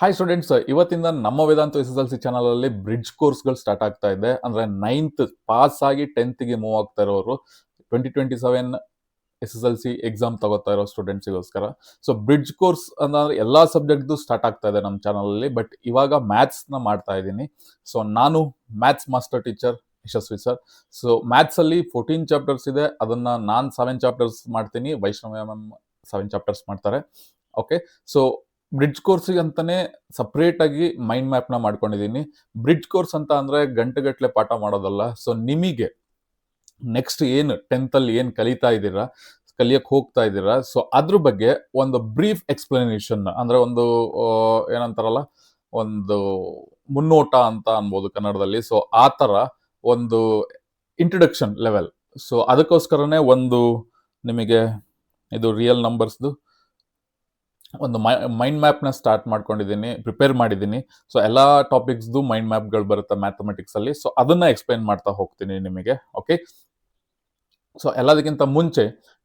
Hi students, ಇವತ್ತಿಂದ ನಮ್ಮ ವೇದಾಂತ SSLC channel ಅಲ್ಲಿ ಬ್ರಿಡ್ಜ್ ಕೋರ್ಸ್ಗಳು ಸ್ಟಾರ್ಟ್ ಆಗ್ತಾ ಇದೆ. ಅಂದ್ರೆ 9th ಪಾಸ್ ಆಗಿ 10th ಮೂವ್ ಆಗ್ತಾ ಇರೋರು 2027 SSLC ಎಕ್ಸಾಮ್ ತಗೋತಾ ಇರೋ ಸ್ಟೂಡೆಂಟ್ಸಿಗೋಸ್ಕರ. ಸೊ ಬ್ರಿಡ್ಜ್ ಕೋರ್ಸ್ ಅಂದ್ರೆ ಎಲ್ಲಾ ಸಬ್ಜೆಕ್ಟ್ದು ಸ್ಟಾರ್ಟ್ ಆಗ್ತಾ ಇದೆ ನಮ್ಮ ಚಾನಲ್ ಅಲ್ಲಿ. ಬಟ್ ಇವಾಗ ಮ್ಯಾಥ್ಸ್ ನ ಮಾಡ್ತಾ ಇದ್ದೀನಿ. ಸೊ ನಾನು ಮ್ಯಾಥ್ಸ್ ಮಾಸ್ಟರ್ ಟೀಚರ್ ಯಶಸ್ವಿ ಸರ್. ಸೊ ಮ್ಯಾಥ್ಸ್ ಅಲ್ಲಿ 14 ಚಾಪ್ಟರ್ಸ್ ಇದೆ. ಅದನ್ನ ನಾನು 7 ಚಾಪ್ಟರ್ಸ್ ಮಾಡ್ತೀನಿ, ವೈಷ್ಣವ ಮ್ಯಾಮ್ 7 ಚಾಪ್ಟರ್ಸ್ ಮಾಡ್ತಾರೆ. ಓಕೆ, ಸೊ ಬ್ರಿಡ್ಜ್ ಕೋರ್ಸಿಗೆ ಅಂತಾನೆ ಸಪ್ರೇಟ್ ಆಗಿ ಮೈಂಡ್ ಮ್ಯಾಪ್ ನ ಮಾಡ್ಕೊಂಡಿದ್ದೀನಿ. ಬ್ರಿಡ್ಜ್ ಕೋರ್ಸ್ ಅಂತ ಅಂದ್ರೆ ಗಂಟೆಗಟ್ಟಲೆ ಪಾಠ ಮಾಡೋದಲ್ಲ. ಸೊ ನಿಮಗೆ ನೆಕ್ಸ್ಟ್ ಏನು 10th ಅಲ್ಲಿ ಏನ್ ಕಲಿಯಕ್ ಹೋಗ್ತಾ ಇದ್ದೀರಾ, ಸೊ ಅದ್ರ ಬಗ್ಗೆ ಒಂದು ಬ್ರೀಫ್ ಎಕ್ಸ್ಪ್ಲನೇಷನ್, ಅಂದ್ರೆ ಒಂದು ಏನಂತಾರಲ್ಲ, ಒಂದು ಮುನ್ನೋಟ ಅಂತ ಅನ್ಬೋದು ಕನ್ನಡದಲ್ಲಿ. ಸೊ ಆ ತರ ಒಂದು ಇಂಟ್ರೊಡಕ್ಷನ್ ಲೆವೆಲ್. ಸೊ ಅದಕ್ಕೋಸ್ಕರನೇ ಒಂದು ನಿಮಗೆ ಇದು ರಿಯಲ್ ನಂಬರ್ಸ್ದು ಒಂದು ಮೈಂಡ್ ಮ್ಯಾಪ್ ನ ಸ್ಟಾರ್ಟ್ ಮಾಡ್ಕೊಂಡಿದ್ದೀನಿ, ಪ್ರಿಪೇರ್ ಮಾಡಿದ್ದೀನಿ. ಸೊ ಎಲ್ಲಾ ಟಾಪಿಕ್ಸ್ದು ಮೈಂಡ್ ಮ್ಯಾಪ್ಗಳು ಬರುತ್ತೆ ಮ್ಯಾಥಮೆಟಿಕ್ಸ್ ಅಲ್ಲಿ. ಸೊ ಅದನ್ನ ಎಕ್ಸ್ಪ್ಲೈನ್ ಮಾಡ್ತಾ ಹೋಗ್ತೀನಿ ನಿಮಗೆ. ಓಕೆ, ಸೊ ಎಲ್ಲದಕ್ಕಿಂತ ಮುಂಚೆ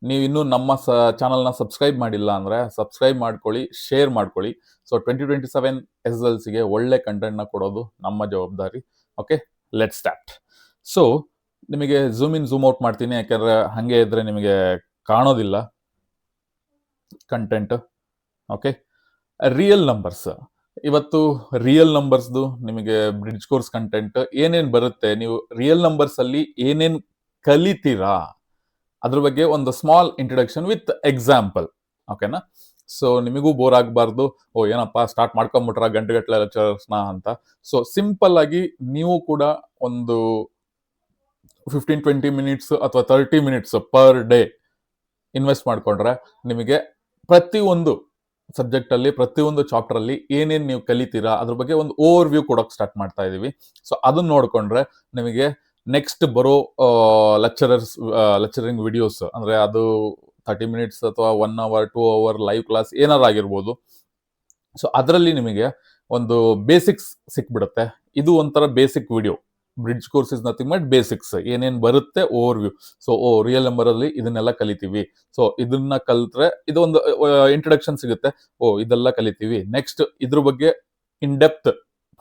ನೀವು ಇನ್ನೂ ನಮ್ಮ ಚಾನಲ್ನ ಸಬ್ಸ್ಕ್ರೈಬ್ ಮಾಡಿಲ್ಲ ಅಂದ್ರೆ ಸಬ್ಸ್ಕ್ರೈಬ್ ಮಾಡ್ಕೊಳ್ಳಿ, ಶೇರ್ ಮಾಡ್ಕೊಳ್ಳಿ. ಸೊ 2027 SSLCಗೆ ಒಳ್ಳೆ ಕಂಟೆಂಟ್ನ ಕೊಡೋದು ನಮ್ಮ ಜವಾಬ್ದಾರಿ. Okay, let start. ಸೊ ನಿಮಗೆ ಝೂಮ್ ಇನ್ ಝೂಮ್ ಔಟ್ ಮಾಡ್ತೀನಿ, ಯಾಕಂದ್ರೆ ಹಂಗೆ ಇದ್ರೆ ನಿಮಗೆ ಕಾಣೋದಿಲ್ಲ ಕಂಟೆಂಟ್. Okay, real numbers. ಇವತ್ತು ರಿಯಲ್ ನಂಬರ್ಸ್ದು ನಿಮಗೆ ಬ್ರಿಡ್ಜ್ ಕೋರ್ಸ್ ಕಂಟೆಂಟ್ ಏನೇನ್ ಬರುತ್ತೆ, ನೀವು ರಿಯಲ್ ನಂಬರ್ಸ್ ಅಲ್ಲಿ ಏನೇನ್ ಕಲಿತೀರಾ, ಅದ್ರ ಬಗ್ಗೆ ಒಂದು ಸ್ಮಾಲ್ ಇಂಟ್ರೊಡಕ್ಷನ್ ವಿತ್ ಎಕ್ಸಾಂಪಲ್. ಓಕೆನಾ? ಸೊ ನಿಮಗೂ ಬೋರ್ ಆಗಬಾರ್ದು, ಓ ಏನಪ್ಪ ಸ್ಟಾರ್ಟ್ ಮಾಡ್ಕೊಂಬಿಟ್ರ ಗಂಟೆಗಟ್ಟಲೆ ಲೆಕ್ಚರ್ಸ್ನ ಅಂತ. ಸೊ ಸಿಂಪಲ್ ಆಗಿ ನೀವು ಕೂಡ ಒಂದು 15-20 ಮಿನಿಟ್ಸ್ ಅಥವಾ 30 ಮಿನಿಟ್ಸ್ ಪರ್ ಡೇ ಇನ್ವೆಸ್ಟ್ ಮಾಡ್ಕೊಂಡ್ರೆ ನಿಮಗೆ ಪ್ರತಿಯೊಂದು ಸಬ್ಜೆಕ್ಟ್ ಅಲ್ಲಿ, ಪ್ರತಿಯೊಂದು ಚಾಪ್ಟರ್ ಅಲ್ಲಿ ಏನೇನ್ ನೀವು ಕಲಿತೀರಾ ಅದ್ರ ಬಗ್ಗೆ ಒಂದು ಓವರ್ ವ್ಯೂ ಕೊಡೋಕೆ ಸ್ಟಾರ್ಟ್ ಮಾಡ್ತಾ ಇದೀವಿ. ಸೊ ಅದನ್ನ ನೋಡ್ಕೊಂಡ್ರೆ ನಿಮಗೆ ನೆಕ್ಸ್ಟ್ ಬರೋ ಲೆಕ್ಚರಿಂಗ್ ವಿಡಿಯೋಸ್, ಅಂದ್ರೆ ಅದು 30 ಮಿನಿಟ್ಸ್ ಅಥವಾ 1 hour 2 hour ಲೈವ್ ಕ್ಲಾಸ್ ಏನಾರು ಆಗಿರ್ಬೋದು. ಸೊ ಅದರಲ್ಲಿ ನಿಮಗೆ ಒಂದು ಬೇಸಿಕ್ಸ್ ಸಿಕ್ಬಿಡುತ್ತೆ. ಇದು ಒಂಥರ basic video. Bridge course is nothing but basics, ಏನೇನ್ ಬರುತ್ತೆ over view. So real number ಅಲ್ಲಿ ಇದನ್ನೆಲ್ಲ ಕಲಿತೀವಿ. ಸೊ ಇದನ್ನ ಕಲ್ತ್ರೆ ಇದು ಒಂದು ಇಂಟ್ರೊಡಕ್ಷನ್ ಸಿಗುತ್ತೆ. ಇದೆಲ್ಲ ಕಲಿತೀವಿ. ನೆಕ್ಸ್ಟ್ ಇದ್ರ ಬಗ್ಗೆ ಇನ್ ಡೆಪ್ತ್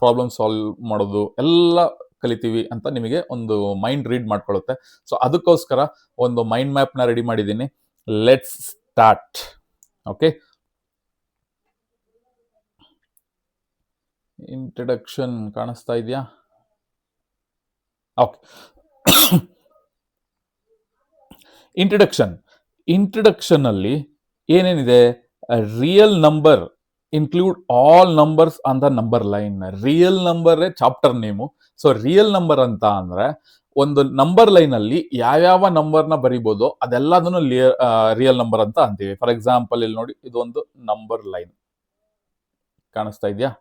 ಪ್ರಾಬ್ಲಮ್ ಸಾಲ್ವ್ ಮಾಡೋದು ಎಲ್ಲ ಕಲಿತೀವಿ ಅಂತ ನಿಮಗೆ ಒಂದು ಮೈಂಡ್ ರೀಡ್ ಮಾಡ್ಕೊಳ್ಳುತ್ತೆ. ಸೊ ಅದಕ್ಕೋಸ್ಕರ ಒಂದು ಮೈಂಡ್ ಮ್ಯಾಪ್ ನ ರೆಡಿ ಮಾಡಿದ್ದೀನಿ. Let's start. ಓಕೆ, ಇಂಟ್ರೊಡಕ್ಷನ್ ಕಾಣಿಸ್ತಾ ಇದೆಯಾ? ಓಕೆ, ಇಂಟ್ರೊಡಕ್ಷನ್ ಅಲ್ಲಿ ಏನೇನಿದೆ, real number include all numbers on the number line. Real number chapter name. So real number ಅಂತ ಅಂದ್ರೆ ಒಂದು ನಂಬರ್ ಲೈನ್ ಅಲ್ಲಿ ಯಾವ್ಯಾವ ನಂಬರ್ನ ಬರಿಬೋದು ಅದೆಲ್ಲದನ್ನು ರಿಯಲ್ ನಂಬರ್ ಅಂತ ಅಂತೀವಿ. ಫಾರ್ ಎಕ್ಸಾಂಪಲ್ ಇಲ್ಲಿ ನೋಡಿ, ಇದು ಒಂದು ನಂಬರ್ ಲೈನ್ ಕಾಣಿಸ್ತಾ ಇದೆಯಾ?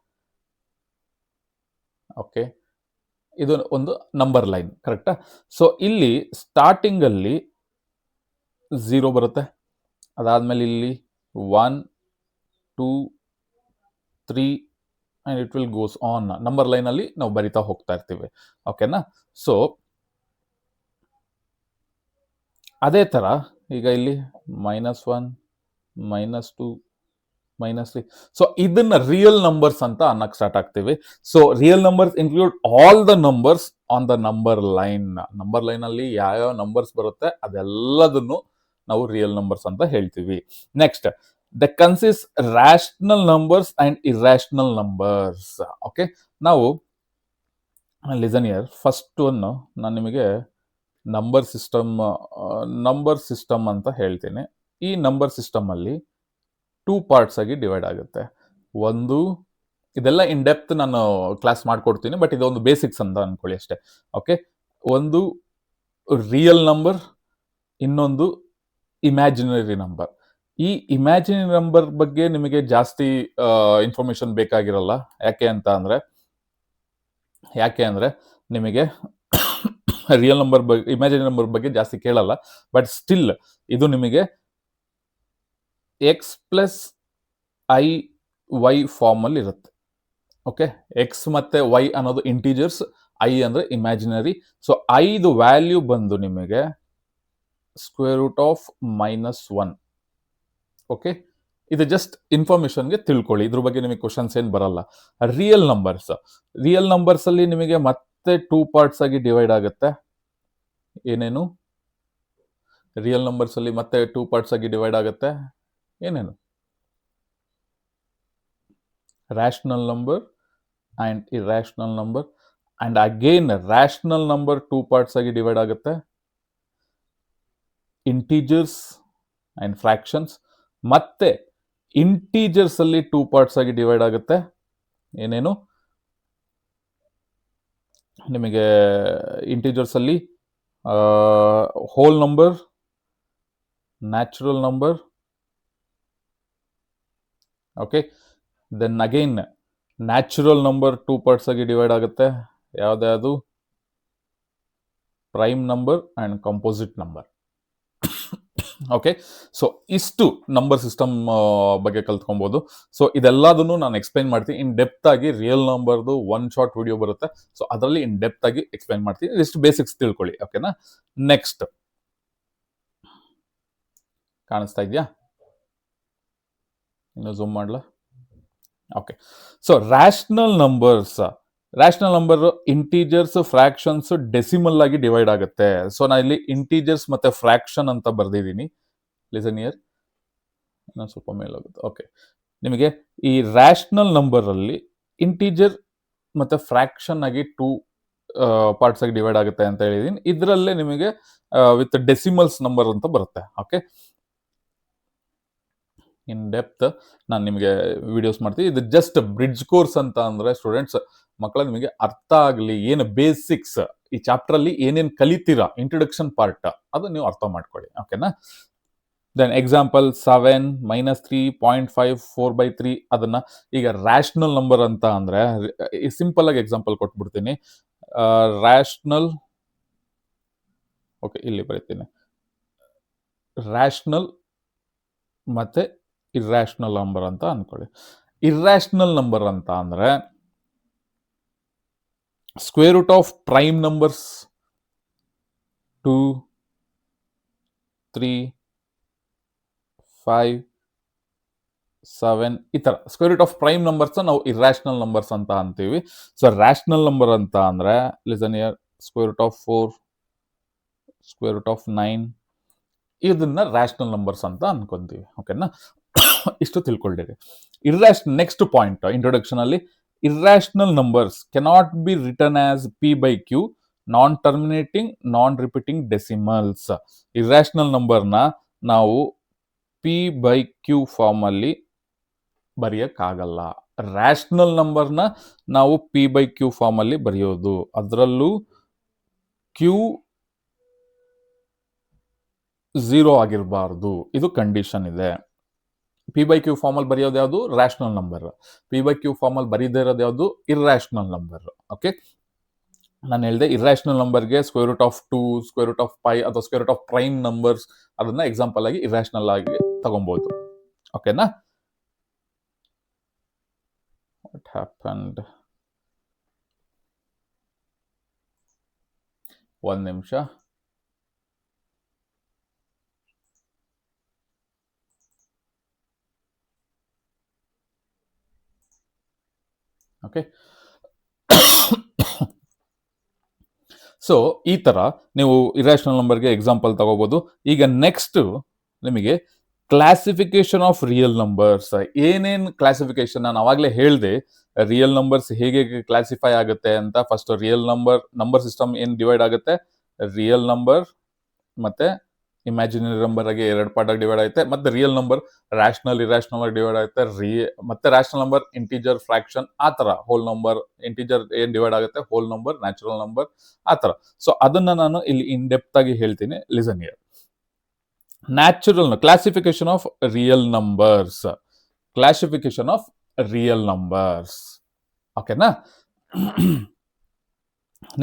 ಓಕೆ, ಇದು ಒಂದು ನಂಬರ್ ಲೈನ್, ಕರೆಕ್ಟಾ? ಸೊ ಇಲ್ಲಿ ಸ್ಟಾರ್ಟಿಂಗ್ ಅಲ್ಲಿ 0 ಬರುತ್ತೆ. ಅದಾದ್ಮೇಲೆ ಇಲ್ಲಿ 1 2 3 and it will goes on. Number line ಅಲ್ಲಿ ನಾವು ಬರಿತಾ ಹೋಗ್ತಾ ಇರ್ತೀವಿ. ಓಕೆನಾ? ಸೊ ಅದೇ ತರ ಈಗ ಇಲ್ಲಿ -1 -2 -3. ಸೊ ಇದನ್ನ ರಿಯಲ್ ನಂಬರ್ಸ್ ಅಂತ ಅನ್ನಕ್ ಸ್ಟಾರ್ಟ್ ಆಗ್ತೀವಿ. So real numbers include all the numbers on the number line. Number line ಅಲ್ಲಿ ಯಾವ ನಂಬರ್ಸ್ ಬರುತ್ತೆ ಅದೆಲ್ಲದನ್ನು ನಾವು ರಿಯಲ್ ನಂಬರ್ಸ್ ಅಂತ ಹೇಳ್ತೀವಿ. Next, the consist rational numbers and irrational numbers. Okay, ನಾವು ಲಿಸನ್ ಇಯರ್. ಫಸ್ಟ್ ಒಂದು ನಾನು ನಿಮಗೆ ನಂಬರ್ ಸಿಸ್ಟಮ್ ಅಂತ ಹೇಳ್ತೀನಿ. ಈ ನಂಬರ್ ಸಿಸ್ಟಮ್ ಅಲ್ಲಿ 2 ಪಾರ್ಟ್ಸ್ ಆಗಿ ಡಿವೈಡ್ ಆಗುತ್ತೆ. ಒಂದು, ಇದೆಲ್ಲ ಇನ್ ಡೆಪ್ತ್ ನಾನು ಕ್ಲಾಸ್ ಮಾಡ್ಕೊಡ್ತೀನಿ, ಬಟ್ ಇದೊಂದು ಬೇಸಿಕ್ಸ್ ಅಂತ ಅನ್ಕೊಳ್ಳಿ ಅಷ್ಟೇ. ಓಕೆ, ಒಂದು ರಿಯಲ್ ನಂಬರ್, ಇನ್ನೊಂದು ಇಮ್ಯಾಜಿನರಿ ನಂಬರ್. ಈ ಇಮ್ಯಾಜಿನರಿ ನಂಬರ್ ಬಗ್ಗೆ ನಿಮಗೆ ಜಾಸ್ತಿ ಇನ್ಫಾರ್ಮೇಶನ್ ಬೇಕಾಗಿರಲ್ಲ. ಯಾಕೆ ಅಂದ್ರೆ ನಿಮಗೆ ರಿಯಲ್ ನಂಬರ್ ಬಗ್ಗೆ, ಇಮ್ಯಾಜಿನರಿ ನಂಬರ್ ಬಗ್ಗೆ ಜಾಸ್ತಿ ಕೇಳಲ್ಲ. ಬಟ್ ಸ್ಟಿಲ್ ಇದು ನಿಮಗೆ x plus i y form ಅಲ್ಲಿ ಇರುತ್ತೆ. ಓಕೆ, ಎಕ್ಸ್ ಮತ್ತೆ ವೈ ಅನ್ನೋದು ಇಂಟೀಜರ್ಸ್, ಐ ಅಂದ್ರೆ ಇಮ್ಯಾಜಿನರಿ. ಸೊ ಐದು ವ್ಯಾಲ್ಯೂ ಬಂದು ನಿಮಗೆ √(-1). ಓಕೆ, ಇದು ಜಸ್ಟ್ ಇನ್ಫಾರ್ಮೇಶನ್ಗೆ ತಿಳ್ಕೊಳ್ಳಿ, ಇದ್ರ ಬಗ್ಗೆ ನಿಮಗೆ ಕ್ವಶನ್ಸ್ ಏನು ಬರಲ್ಲ. ರಿಯಲ್ ನಂಬರ್ಸ್ ಅಲ್ಲಿ ನಿಮಗೆ ಮತ್ತೆ 2 ಪಾರ್ಟ್ಸ್ ಆಗಿ ಡಿವೈಡ್ ಆಗುತ್ತೆ. ಏನೇನು? ರಿಯಲ್ ನಂಬರ್ಸ್ ಅಲ್ಲಿ ಮತ್ತೆ 2 ಪಾರ್ಟ್ಸ್ ಆಗಿ ಡಿವೈಡ್ ಆಗುತ್ತೆ. ಏನೇನು? Rational number and irrational number. And again rational number 2 parts ಆಗಿ ಡಿವೈಡ್ ಆಗುತ್ತೆ. Integers and fractions. ಮತ್ತೆ ಇಂಟೀಜರ್ಸ್ ಅಲ್ಲಿ 2 ಪಾರ್ಟ್ಸ್ ಆಗಿ ಡಿವೈಡ್ ಆಗುತ್ತೆ. ಏನೇನು? ನಿಮಗೆ ಇಂಟೀಜರ್ಸ್ ಅಲ್ಲಿ whole number, natural number. Okay, then again natural number 2 parts ಆಗಿ ಡಿವೈಡ್ ಆಗುತ್ತೆ. ಯಾವ್ದು? Prime number and composite number. Okay, so ಇಷ್ಟು ನಂಬರ್ ಸಿಸ್ಟಮ್ ಬಗ್ಗೆ ಕಲ್ತ್ಕೊಬಹುದು. ಸೊ ಇದೆಲ್ಲದನ್ನು ನಾನು ಎಕ್ಸ್ಪ್ಲೈನ್ ಮಾಡ್ತೀನಿ ಇನ್ ಡೆಪ್ತ್ ಆಗಿ. ರಿಯಲ್ ನಂಬರ್ದು 1 ಶಾರ್ಟ್ ವಿಡಿಯೋ ಬರುತ್ತೆ, ಸೊ ಅದರಲ್ಲಿ ಇನ್ ಡೆಪ್ತ್ ಆಗಿ ಎಕ್ಸ್ಪ್ಲೈನ್ ಮಾಡ್ತೀನಿ. ಇಷ್ಟು ಬೇಸಿಕ್ಸ್ ತಿಳ್ಕೊಳ್ಳಿ. ಓಕೆನಾ? ನೆಕ್ಸ್ಟ್ ಕಾಣಿಸ್ತಾ ಇದೆಯಾ? ಇನ್ನು ಝೂಮ್ ಮಾಡ್ಲಾ? Okay, so rational number integers, fractions, decimal ಆಗಿ ಡಿವೈಡ್ ಆಗುತ್ತೆ. ಸೊ ನಾ ಇಲ್ಲಿ ಇಂಟೀಜರ್ಸ್ ಮತ್ತೆ ಫ್ರಾಕ್ಷನ್ ಅಂತ ಬರ್ದಿದ್ದೀನಿ. ಲಿಸನ್ ಹಿಯರ್, ಇನ್ನೊಂದು ಸ್ವಲ್ಪ ಮೇಲಾಗುತ್ತೆ. ಓಕೆ, ನಿಮಗೆ ಈ ರ್ಯಾಷನಲ್ ನಂಬರ್ ಅಲ್ಲಿ ಇಂಟೀಜರ್ ಮತ್ತೆ ಫ್ರಾಕ್ಷನ್ ಆಗಿ 2 ಪಾರ್ಟ್ಸ್ ಆಗಿ ಡಿವೈಡ್ ಆಗುತ್ತೆ ಅಂತ ಹೇಳಿದೀನಿ. ಇದರಲ್ಲೇ ನಿಮಗೆ ವಿತ್ ಡೆಸಿಮಲ್ಸ್ ನಂಬರ್ ಅಂತ ಬರುತ್ತೆ. ಓಕೆ, ಇನ್ ಡೆಪ್ತ್ ನಾನು ನಿಮಗೆ ವಿಡಿಯೋಸ್ ಮಾಡ್ತೀನಿ. ಇದು ಜಸ್ಟ್ ಬ್ರಿಡ್ಜ್ ಕೋರ್ಸ್ ಅಂತ ಅಂದ್ರೆ ಸ್ಟೂಡೆಂಟ್ಸ್ ಮಕ್ಕಳ ನಿಮಗೆ ಅರ್ಥ ಆಗಲಿ, ಏನು ಬೇಸಿಕ್ಸ್ ಈ ಚಾಪ್ಟರ್ ಅಲ್ಲಿ ಏನೇನು ಕಲಿತೀರಾ, ಇಂಟ್ರೊಡಕ್ಷನ್ ಪಾರ್ಟ್ ಅದು ನೀವು ಅರ್ಥ ಮಾಡ್ಕೊಳ್ಳಿ. ಓಕೆನಾ? ದೆನ್ ಎಕ್ಸಾಂಪಲ್ 7 -3 0.5 4/3 ಅದನ್ನ ಈಗ ರ್ಯಾಷನಲ್ ನಂಬರ್ ಅಂತ ಅಂದ್ರೆ ಸಿಂಪಲ್ ಆಗಿ ಎಕ್ಸಾಂಪಲ್ ಕೊಟ್ಬಿಡ್ತೀನಿ. ರ್ಯಾಷನಲ್, ಓಕೆ ಇಲ್ಲಿ ಬರೀತೀನಿ, ರ್ಯಾಷನಲ್ ಮತ್ತೆ ಇರ್ಯಾಷನಲ್ ನಂಬರ್ ಅಂತ ಅನ್ಕೊಳ್ಳಿ. ಇರ್ಯಾಷನಲ್ ನಂಬರ್ ಅಂತ ಅಂದ್ರೆ square root of prime numbers 2, 3, 5, 7 ಈ ತರ square root of prime numbers ನಾವು ಇರ್ಯಾಷನಲ್ ನಂಬರ್ಸ್ ಅಂತ ಅಂತೀವಿ. ಸೊ ರ್ಯಾಷನಲ್ ನಂಬರ್ ಅಂತ ಅಂದ್ರೆ listen here, square root of 4, square root of 9 ಇದನ್ನ ರ್ಯಾಷನಲ್ ನಂಬರ್ಸ್ ಅಂತ ಅನ್ಕೊಂತೀವಿ. ಓಕೆನಾ? ಇಷ್ಟು ತಿಳ್ಕೊಂಡಿರಿ. ನೆಕ್ಸ್ಟ್ ಪಾಯಿಂಟ್ ಇಂಟ್ರೊಡಕ್ಷನ್ ಅಲ್ಲಿ, irrational numbers cannot be written as p/q, non terminating, non repeating decimals. Irrational ನಂಬರ್ನ ನಾವು p/q ಫಾರ್ಮ್ ಅಲ್ಲಿ ಬರೆಯಕ್ಕಾಗಲ್ಲ. ರ್ಯಾಷನಲ್ ನಂಬರ್ನ ನಾವು p/q ಫಾರ್ಮ್ ಅಲ್ಲಿ ಬರೆಯೋದು, ಅದರಲ್ಲೂ q 0 ಆಗಿರಬಾರ್ದು, ಇದು ಕಂಡೀಷನ್ ಇದೆ. p/q ಫಾರ್ಮ್ ಅಲ್ಲಿ ಬರೆಯೋದು ಯಾವುದು? Rational number. p/q ಫಾರ್ಮ್ ಅಲ್ಲಿ ಬರೀದೇ ಇರೋದು ಯಾವುದು? Irrational number. ಓಕೆ, ನಾನು ಹೇಳಿದೆ ಇರ್ಯಾಷನಲ್ ನಂಬರ್ಗೆ square root of 2, square root of 5 ಅಥವಾ square root of prime numbers ಅದನ್ನ ಎಕ್ಸಾಂಪಲ್ ಆಗಿ ಇರ್ಯಾಷನಲ್ ಆಗಿ ತಗೊಬಹುದು. ಓಕೆನಾ? What happened? ಒಂದು ನಿಮಿಷ. ಓಕೆ, ಸೊ ಈ ತರ ನೀವು ಇರ್ಯಾಷನಲ್ ನಂಬರ್ಗೆ ಎಕ್ಸಾಂಪಲ್ ತಗೋಬಹುದು. ಈಗ ನೆಕ್ಸ್ಟ್ ನಿಮಗೆ ಕ್ಲಾಸಿಫಿಕೇಶನ್ ಆಫ್ ರಿಯಲ್ ನಂಬರ್ಸ್. ಏನೇನು ಕ್ಲಾಸಿಫಿಕೇಶನ್ ನಾನು ಅವಾಗಲೇ ಹೇಳಿದೆ, ರಿಯಲ್ ನಂಬರ್ಸ್ ಹೇಗೆ ಕ್ಲಾಸಿಫೈ ಆಗುತ್ತೆ ಅಂತ. ಫಸ್ಟ್ ರಿಯಲ್ ನಂಬರ್ ಸಿಸ್ಟಮ್ ಏನು ಡಿವೈಡ್ ಆಗುತ್ತೆ? ರಿಯಲ್ ನಂಬರ್ ಮತ್ತೆ ಇಮ್ಯಾಜಿನರಿ ನಂಬರ್ ಆಗಿ 2 ಪಾರ್ಟ್ ಆಗಿ ಡಿವೈಡ್ ಆಗುತ್ತೆ. ಮತ್ತೆ ರಿಯಲ್ ನಂಬರ್ ರ್ಯಾಷನಲ್, ಇರ್ಯಾಷನಲ್ ಆಗಿ ಡಿವೈಡ್ ಆಗುತ್ತೆ. ಮತ್ತೆ ರ್ಯಾಷನಲ್ ನಂಬರ್ ಇಂಟೀಜರ್, ಫ್ರಾಕ್ಷನ್ ಆ ತರ. ಹೋಲ್ ನಂಬರ್, ಇಂಟೀಜರ್ ಏನ್ ಡಿವೈಡ್ ಆಗುತ್ತೆ, ಹೋಲ್ ನಂಬರ್, ನ್ಯಾಚುರಲ್ ನಂಬರ್ ಆ ತರ. ಸೊ ಅದನ್ನ ನಾನು ಇಲ್ಲಿ ಇನ್ ಡೆಪ್ತ್ ಆಗಿ ಹೇಳ್ತೀನಿ. Listen here. Classification of real numbers. Classification of real numbers. ಓಕೆನಾ?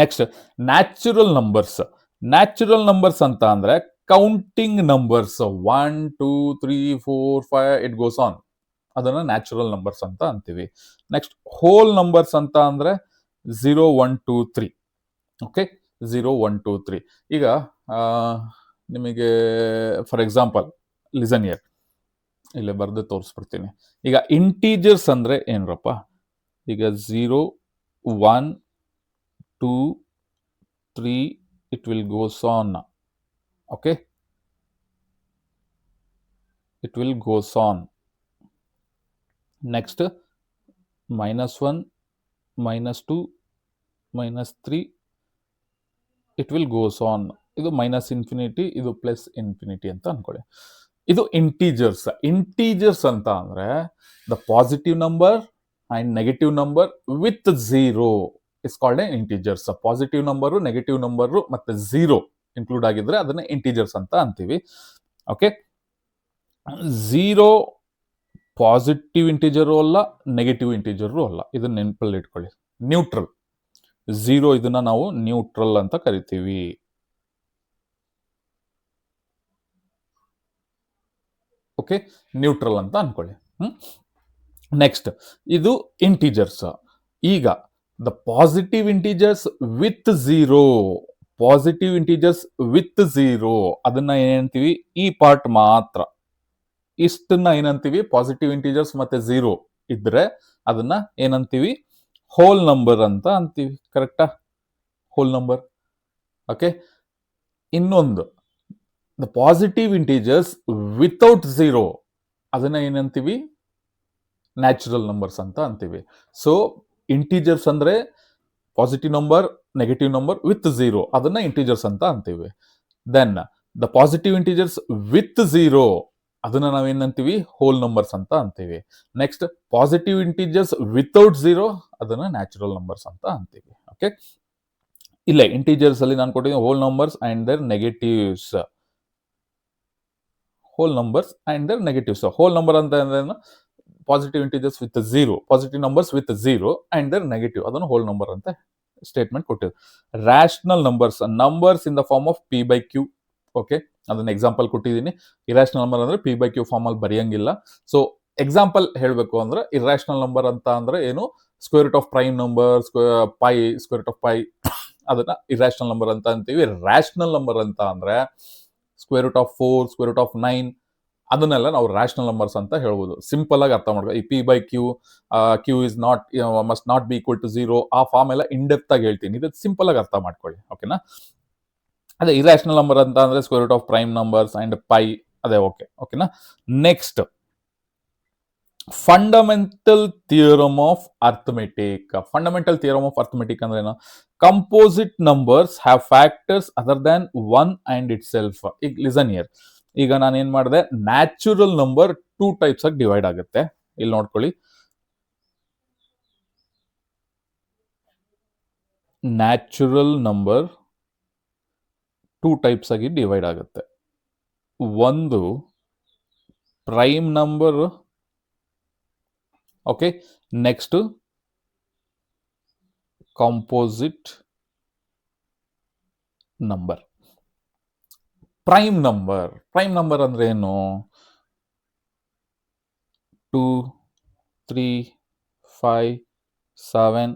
Next natural numbers. Natural numbers ಅಂತ ಅಂದ್ರೆ counting numbers 1 2 3 4 5 it goes on, ಅದನ್ನ ನ್ಯಾಚುರಲ್ ನಂಬರ್ಸ್ ಅಂತ ಅಂತೀವಿ. ನೆಕ್ಸ್ಟ್ ಹೋಲ್ ನಂಬರ್ಸ್ ಅಂತ ಅಂದ್ರೆ 0 1 2 3. ಓಕೆ, 0 1 2 3. ಈಗ ನಿಮಗೆ ಫಾರ್ ಎಕ್ಸಾಂಪಲ್ ಲಿಸನ್ ಹಿಯರ್, ಇಲ್ಲೇ ಬರೆದು ತೋರಿಸ್ಬಿಡ್ತೀನಿ. ಈಗ ಇಂಟೀಜರ್ಸ್ ಅಂದರೆ ಏನ್ರಪ್ಪ, ಈಗ 0, 1, 2, 3 it will goes on. Okay, it will goes on. Next -1, -2, -3 it will goes on. ಇದು -ಇನ್ಫಿನಿಟಿ, ಇದು +ಇನ್ಫಿನಿಟಿ ಅಂತ ಅನ್ಕೊಳ್ಳಿ. ಇದು ಇಂಟೀಜರ್ಸ್. ಇಂಟೀಜರ್ಸ್ ಅಂತ ಅಂದ್ರೆ the positive number and negative number with 0 is called A integers. Positive number, negative number ಮತ್ತೆ 0 include ಆಗಿದ್ರೆ ಅದನ್ನ ಇಂಟೀಜರ್ಸ್ ಅಂತ ಅಂತೀವಿ. ಓಕೆ, 0 ಪಾಸಿಟಿವ್ ಇಂಟೀಜರು ಅಲ್ಲ, ನೆಗೆಟಿವ್ ಇಂಟೀಜರು ಅಲ್ಲ. ಇದನ್ನ ನೆನಪಲ್ಲಿ ಇಟ್ಕೊಳ್ಳಿ. ನ್ಯೂಟ್ರಲ್ 0, ಇದನ್ನ ನಾವು ನ್ಯೂಟ್ರಲ್ ಅಂತ ಕರಿತೀವಿ. ಓಕೆ, ನ್ಯೂಟ್ರಲ್ ಅಂತ ಅನ್ಕೊಳ್ಳಿ. ನೆಕ್ಸ್ಟ್, ಇದು ಇಂಟೀಜರ್ಸ್. ಈಗ the positive integers with 0, positive integers with 0 ಅದನ್ನ ಏನಂತೀವಿ, ಈ ಪಾರ್ಟ್ ಮಾತ್ರ, ಇಷ್ಟನ್ನ ಏನಂತೀವಿ, ಪಾಸಿಟಿವ್ ಇಂಟೀಜರ್ಸ್ ಮತ್ತೆ 0 ಇದ್ರೆ ಅದನ್ನ ಏನಂತೀವಿ, ಹೋಲ್ ನಂಬರ್ ಅಂತ ಅಂತೀವಿ. ಕರೆಕ್ಟಾ? Whole number. ಓಕೆ, ಇನ್ನೊಂದು ದ ಪಾಸಿಟಿವ್ ಇಂಟೀಜರ್ಸ್ ವಿತೌಟ್ 0 ಅದನ್ನ ಏನಂತೀವಿ, ನ್ಯಾಚುರಲ್ ನಂಬರ್ಸ್ ಅಂತ ಅಂತೀವಿ. ಸೊ ಇಂಟೀಜರ್ಸ್ ಅಂದ್ರೆ positive number, negative number with 0 ಅದನ್ನ ಇಂಟೀಜರ್ಸ್ ಅಂತ ಅಂತೀವಿ. Then the positive integers with 0 ಅದನ್ನ ನಾವೇನಂತೀವಿ, ಹೋಲ್ ನಂಬರ್ಸ್ ಅಂತ ಅಂತೀವಿ. ನೆಕ್ಸ್ಟ್ ಪಾಸಿಟಿವ್ ಇಂಟೀಜರ್ಸ್ ವಿತೌಟ್ 0 ಅದನ್ನ ನ್ಯಾಚುರಲ್ ನಂಬರ್ಸ್ ಅಂತ ಅಂತೀವಿ. ಓಕೆ, ಇಲ್ಲ ಇಂಟೀಜರ್ಸ್ ಅಲ್ಲಿ ನಾನು ಕೊಟ್ಟಿದ್ದೀನಿ whole numbers and their negatives. Whole numbers and their negatives. Whole number ಅಂತ ಅಂದ್ರೆ positive integers with 0, positive numbers with 0 and their negative, ಅದನ್ನು ಹೋಲ್ ನಂಬರ್ ಅಂತ ಸ್ಟೇಟ್ಮೆಂಟ್ ಕೊಟ್ಟಿದ್ರು. Rational numbers, numbers in the form of p/q. Okay, ಅದನ್ನ example ಕೊಟ್ಟಿದ್ದೀನಿ. Irrational number ಅಂದ್ರೆ p/q form ಅಲ್ಲಿ ಬರೆಯಂಗಿಲ್ಲ. So example ಹೇಳಬೇಕು ಅಂದ್ರೆ ಇರ್ಯಾಷನಲ್ ನಂಬರ್ ಅಂತ ಅಂದ್ರೆ ಏನು, square root of prime number, square root of pi ಅದನ್ನ ಇರ್ಯಾಷನಲ್ ನಂಬರ್ ಅಂತ ಅಂತೀವಿ. ರ್ಯಾಷನಲ್ ನಂಬರ್ ಅಂತ ಅಂದ್ರೆ square root of 4, square root of 9 ಅದನ್ನೆಲ್ಲ ನಾವು ರ್ಯಾಷನಲ್ ನಂಬರ್ಸ್ ಅಂತ ಹೇಳ್ಬೋದು. ಸಿಂಪಲ್ ಆಗಿ ಅರ್ಥ ಮಾಡ್ಕೊ. ಈ p/q, q is not must not be equal to 0 ಆ ಫಾರ್ಮ್ ಎಲ್ಲ ಇನ್ ಡೆಪ್ತ್ ಆಗಿ ಹೇಳ್ತೀನಿ. ಇದು ಸಿಂಪಲ್ ಆಗಿ ಅರ್ಥ ಮಾಡ್ಕೊಳ್ಳಿ. ಓಕೆನಾ? ಅದೇ ಇರ್ಯಾಷನಲ್ ನಂಬರ್ ಅಂತ ಅಂದ್ರೆ square root of prime numbers and pi, ಅದೇ. ಓಕೆನಾ? Next, fundamental theorem of arithmetic. Fundamental theorem of arithmetic ಅಂದ್ರೆ ಏನು? Composite numbers have factors other than 1 and itself. ಈಗ ಲಿಸನ್ ಹಿಯರ್. ಈಗ ನಾನು ಏನ್ ಮಾಡಿದೆ, ನ್ಯಾಚುರಲ್ ನಂಬರ್ 2 ಟೈಪ್ಸ್ ಆಗಿ ಡಿವೈಡ್ ಆಗುತ್ತೆ. ಇಲ್ಲಿ ನೋಡ್ಕೊಳ್ಳಿ, ನ್ಯಾಚುರಲ್ ನಂಬರ್ 2 ಟೈಪ್ಸ್ ಆಗಿ ಡಿವೈಡ್ ಆಗುತ್ತೆ. ಒಂದು prime number. Okay, next composite number. Prime number ಅಂದ್ರೆ ಏನು? 2, 3, 5, 7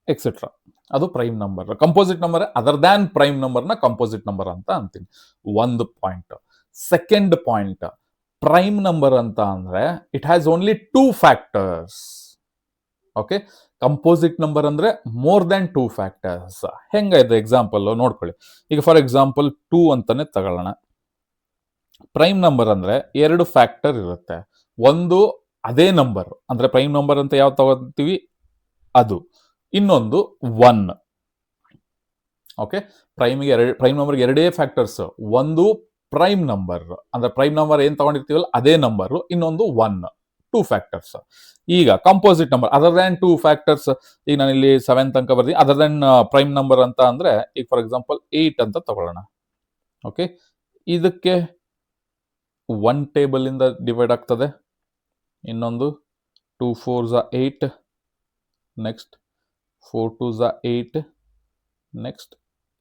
ಎಕ್ಸೆಟ್ರಾ, ಅದು prime number. Composite number other than prime ನಂಬರ್ನ ಕಂಪೋಸಿಟ್ ನಂಬರ್ ಅಂತ ಅಂತೀನಿ. ಒಂದು point. Second point, prime number ಅಂತ ಅಂದ್ರೆ it has only 2 factors. Okay, composite number ಅಂದ್ರೆ ಮೋರ್ ದ್ಯಾನ್ 2 ಫ್ಯಾಕ್ಟರ್ಸ್. ಹೆಂಗಾಯ್ತು ಎಕ್ಸಾಂಪಲ್ ನೋಡ್ಕೊಳ್ಳಿ. ಈಗ ಫಾರ್ ಎಕ್ಸಾಂಪಲ್ 2 ಅಂತಾನೆ ತಗೊಳ್ಳೋಣ. ಪ್ರೈಮ್ ನಂಬರ್ ಅಂದ್ರೆ 2 ಫ್ಯಾಕ್ಟರ್ ಇರುತ್ತೆ. ಒಂದು ಅದೇ ನಂಬರ್ ಅಂದ್ರೆ ಪ್ರೈಮ್ ನಂಬರ್ ಅಂತ ಯಾವ ತಗೋತೀವಿ ಅದು, ಇನ್ನೊಂದು 1. ಓಕೆ, ಪ್ರೈಮ್ ನಂಬರ್ಗೆ ಎರಡೇ ಫ್ಯಾಕ್ಟರ್ಸ್. ಒಂದು ಪ್ರೈಮ್ ನಂಬರ್ ಅಂದ್ರೆ ಪ್ರೈಮ್ ನಂಬರ್ ಏನ್ ತಗೊಂಡಿರ್ತೀವಲ್ಲ ಅದೇ ನಂಬರ್, ಇನ್ನೊಂದು 1, 2 ಫ್ಯಾಕ್ಟರ್ಸ್. ಈಗ composite number other than 2 factors. ಈಗ ನಾನು ಇಲ್ಲಿ 7 ತನಕ ಬರ್ತೀನಿ. ಅದರ್ ದ್ಯಾನ್ ಪ್ರೈಮ್ ನಂಬರ್ ಅಂತ ಅಂದ್ರೆ ಈಗ ಫಾರ್ ಎಕ್ಸಾಂಪಲ್ 8 ಅಂತ ತಗೊಳ್ಳೋಣ. ಓಕೆ, ಇದಕ್ಕೆ 1 ಟೇಬಲ್ ಇಂದ ಡಿವೈಡ್ ಆಗ್ತದೆ. ಇನ್ನೊಂದು 2 4s are 8, next 4 2s are 8, next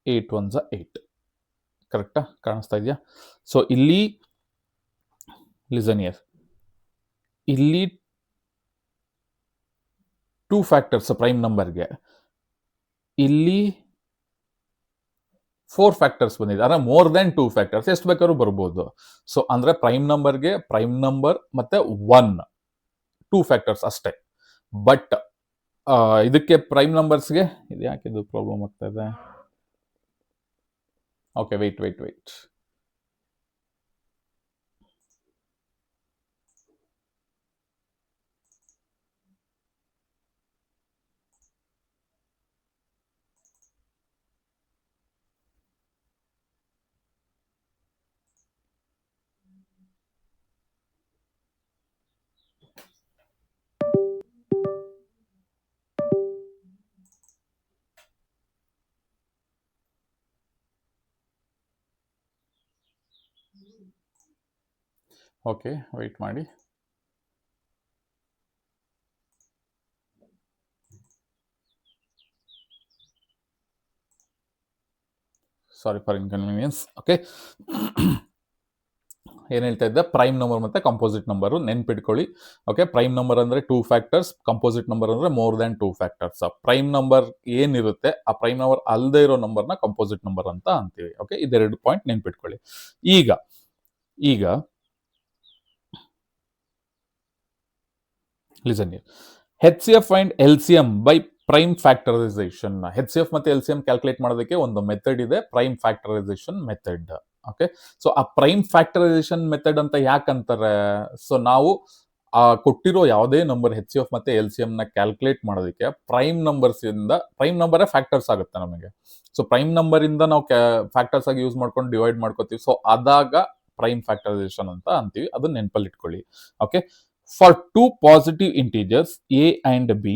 8 1s are 8. ಕರೆಕ್ಟಾ? ಕಾಣಿಸ್ತಾ ಇದೆಯಾ? ಸೊ ಇಲ್ಲಿ ಲಿಸನ್ ಹಿಯರ್, ಇಲ್ಲಿ 2 ಫ್ಯಾಕ್ಟರ್ಸ್ ಪ್ರೈಮ್ ನಂಬರ್ಗೆ, ಇಲ್ಲಿ 4 ಫ್ಯಾಕ್ಟರ್ಸ್ ಬಂದಿದೆ, ಅಂದ್ರೆ ಮೋರ್ ದೆನ್ 2 ಫ್ಯಾಕ್ಟರ್ಸ್, ಎಷ್ಟು ಬೇಕಾದ್ರೂ ಬರ್ಬೋದು. ಸೊ ಅಂದ್ರೆ ಪ್ರೈಮ್ ನಂಬರ್ಗೆ ಪ್ರೈಮ್ ನಂಬರ್ ಮತ್ತೆ 1 2 ಫ್ಯಾಕ್ಟರ್ಸ್ ಅಷ್ಟೇ. ಬಟ್ ಇದಕ್ಕೆ ಪ್ರೈಮ್ ನಂಬರ್ಸ್ಗೆ ಇದು ಯಾಕಿದು ಪ್ರಾಬ್ಲಮ್ ಆಗ್ತಾ ಇದೆ? Okay, weight. ಓಕೆ, ವೆಯ್ಟ್ ಮಾಡಿ. Sorry for inconvenience. ಓಕೆ, ಏನ್ ಹೇಳ್ತಾ ಇದ್ದೆ? ಪ್ರೈಮ್ ನಂಬರ್ ಮತ್ತೆ ಕಂಪೋಸಿಟ್ ನಂಬರ್ ನೆನ್ಪಿಟ್ಕೊಳ್ಳಿ. ಓಕೆ, ಪ್ರೈಮ್ ನಂಬರ್ ಅಂದ್ರೆ 2 ಫ್ಯಾಕ್ಟರ್ಸ್, ಕಂಪೋಸಿಟ್ ನಂಬರ್ ಅಂದ್ರೆ more than 2 factors. Prime number ಏನಿರುತ್ತೆ ಆ ಪ್ರೈಮ್ ನಂಬರ್ ಅಲ್ಲದೆ ಇರೋ ನಂಬರ್ನ ಕಂಪೋಸಿಟ್ ನಂಬರ್ ಅಂತ ಅಂತೀವಿ. ಓಕೆ, ಇದೆರಡು ಪಾಯಿಂಟ್ ನೆನ್ಪಿಟ್ಕೊಳ್ಳಿ. ಈಗ listen here. HCF and LCM by prime factorisation. HCF ಮತ್ತೆ LCM ಕ್ಯಾಲ್ಕುಲೇಟ್ ಮಾಡೋದಕ್ಕೆ ಒಂದು ಮೆಥಡ್ ಇದೆ, prime factorisation method. Okay, so ಆ ಪ್ರೈಮ್ ಫ್ಯಾಕ್ಟರೈಸೇಷನ್ ಮೆಥಡ್ ಅಂತ ಯಾಕಂತಾರೆ? ಸೊ ನಾವು ಕೊಟ್ಟಿರೋ ಯಾವುದೇ ನಂಬರ್ HCF ಮತ್ತೆ LCM ನ ಕ್ಯಾಲ್ಕುಲೇಟ್ ಮಾಡೋದಕ್ಕೆ ಪ್ರೈಮ್ ನಂಬರ್ಸ್ ಇಂದ, ಪ್ರೈಮ್ ನಂಬರೇ ಫ್ಯಾಕ್ಟರ್ಸ್ ಆಗುತ್ತೆ ನಮಗೆ. ಸೊ ಪ್ರೈಮ್ ನಂಬರ್ ಇಂದ ನಾವು ಫ್ಯಾಕ್ಟರ್ಸ್ ಆಗಿ ಯೂಸ್ ಮಾಡ್ಕೊಂಡು ಡಿವೈಡ್ ಮಾಡ್ಕೋತೀವಿ. ಸೊ ಅದಾಗ ಪ್ರೈಮ್ ಫ್ಯಾಕ್ಟರೈಸೇಷನ್ ಅಂತ ಅಂತೀವಿ. ಅದನ್ನ ನೆನಪಲ್ಲಿ ಇಟ್ಕೊಳ್ಳಿ. Okay, for two positive integers a and b,